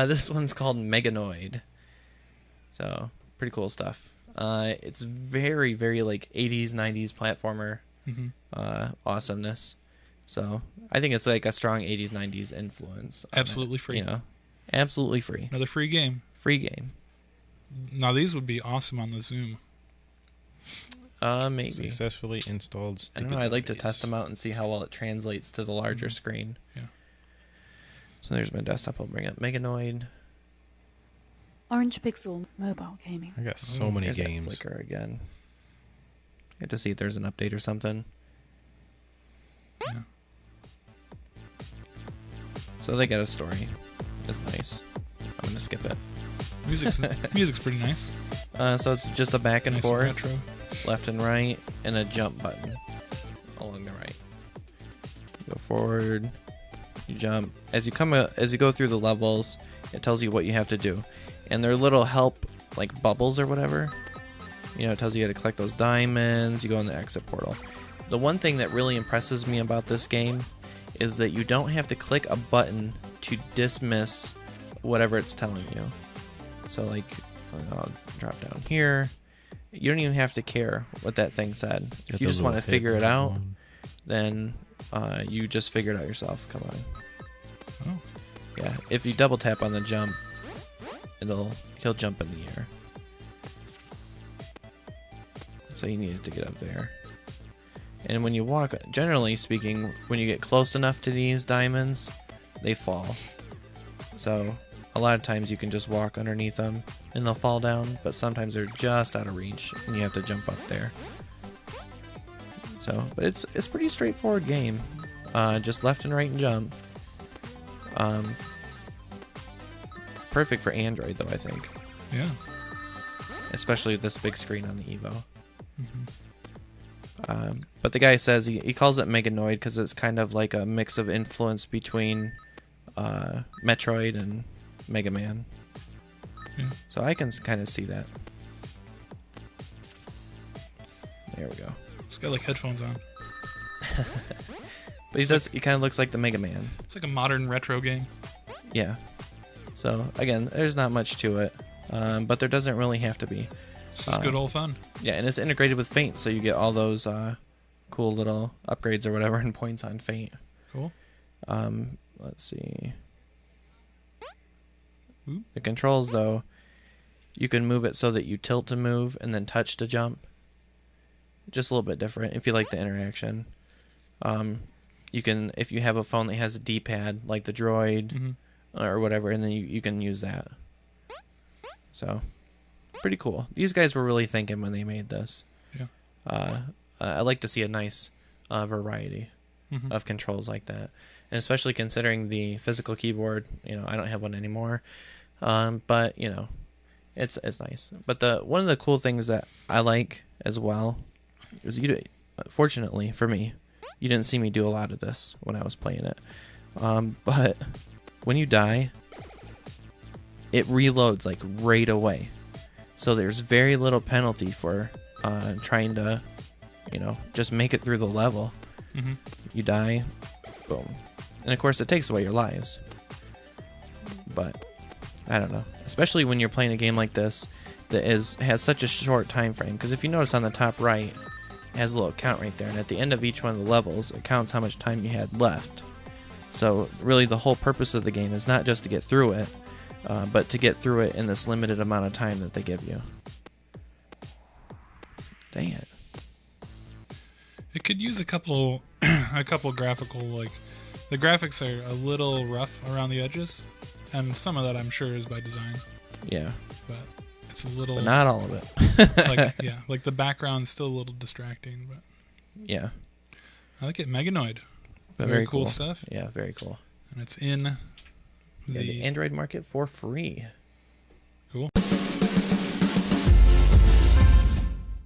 This one's called Meganoid. So, pretty cool stuff. It's very, very like 80s, 90s platformer awesomeness. So, I think it's like a strong 80s, 90s influence. Absolutely free. You know, absolutely free. Another free game. Free game. Now, these would be awesome on the Zoom. Maybe. Successfully installed. I don't know. I'd like to test them out and see how well it translates to the larger screen. Yeah. So there's my desktop. I'll bring up Meganoid. Orange Pixel mobile gaming. I got so many There's games. that flicker again. I have to see if there's an update or something. Yeah. So they got a story. That's nice. I'm gonna skip it. Music's pretty nice. So it's just a back and Nice forth, retro. left and right, and a jump button along the right. Go forward, you jump. As you go through the levels, it tells you what you have to do, and there are little help like bubbles or whatever. You know, it tells you how to collect those diamonds. You go in the exit portal. The one thing that really impresses me about this game is that you don't have to click a button to dismiss whatever it's telling you. So like, I'll drop down here. You don't even have to care what that thing said. If you just want to figure it out, then you just figure it out yourself. Come on. Oh. Yeah, if you double tap on the jump, he'll jump in the air. So you needed to get up there. And when you walk, generally speaking, when you get close enough to these diamonds, they fall. So a lot of times you can just walk underneath them and they'll fall down, but sometimes they're just out of reach and you have to jump up there. So, but it's a pretty straightforward game. Just left and right and jump. Perfect for Android though, I think. Yeah. Especially with this big screen on the Evo. Mm-hmm. But the guy says he calls it Meganoid because it's kind of like a mix of influence between Metroid and Mega Man. Yeah. So I can kind of see that. There we go. He's got like headphones on. But he kind of looks like the Mega Man. It's like a modern retro game. Yeah. So again, there's not much to it, but there doesn't really have to be. It's just good old fun. Yeah, and it's integrated with Faint, so you get all those cool little upgrades or whatever and points on Faint. Cool. Let's see. Ooh. The controls, though, you can move it so that you tilt to move and then touch to jump. Just a little bit different if you like the interaction. You can, if you have a phone that has a D-pad, like the Droid or whatever, and then you can use that. So, pretty cool. These guys were really thinking when they made this. Yeah. I like to see a nice variety of controls like that. And especially considering the physical keyboard, you know, I don't have one anymore. But, you know, it's nice. But one of the cool things that I like as well is fortunately for me, you didn't see me do a lot of this when I was playing it. But when you die, it reloads like right away. So there's very little penalty for trying to, you know, just make it through the level. You die, boom. And of course it takes away your lives. But I don't know. Especially when you're playing a game like this that has such a short time frame. Because if you notice on the top right, it has a little count right there. And at the end of each one of the levels, it counts how much time you had left. So really the whole purpose of the game is not just to get through it, but to get through it in this limited amount of time that they give you. Dang it. It could use a couple graphical, like, the graphics are a little rough around the edges, and some of that I'm sure is by design. Yeah. But it's a little... But not all of it. like the background's still a little distracting, but... Yeah. I like it. Meganoid. But very cool stuff. Yeah, very cool. And it's in the Android market for free.